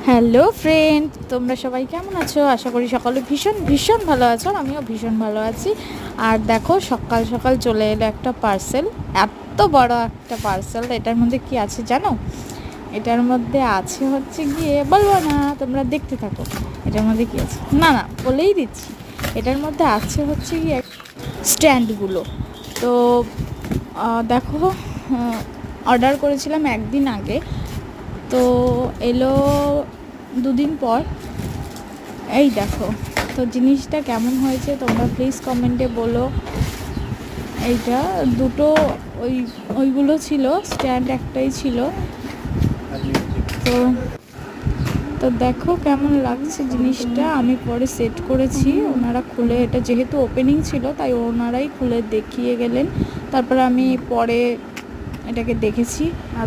Hello friend, তোমরা সবাই কেমন আছো? আশা করি সকলে ভীষণ ভীষণ ভালো আছো। আমিও ভীষণ ভালো আছি। আর দেখো, সকাল সকাল চলে এলো একটা পার্সেল, এত বড় একটা পার্সেল। এটার মধ্যে কি আছে জানো? এটার মধ্যে আছে হচ্ছে গিয়ে, বলবো না, তোমরা দেখতে থাকো। এটার মধ্যে কি আছে না না বলেই দিচ্ছি। এটার মধ্যে আছে হচ্ছে গিয়ে স্ট্যান্ডগুলো। তো দেখো, অর্ডার করেছিলাম একদিন আগে, তো এলো দুদিন পর। এই দেখো, তো জিনিসটা কেমন হয়েছে তোমরা প্লিজ কমেন্টে বলো। এইটা দুটো ওইগুলো ছিল, স্ট্যান্ড একটাই ছিল। তো তো দেখো কেমন লাগছে জিনিসটা। আমি পরে সেট করেছি, ওনারা খুলে, এটা যেহেতু ওপেনিং ছিল তাই ওনারাই খুলে দেখিয়ে গেলেন। তারপরে আমি পরে এটাকে দেখেছি। আর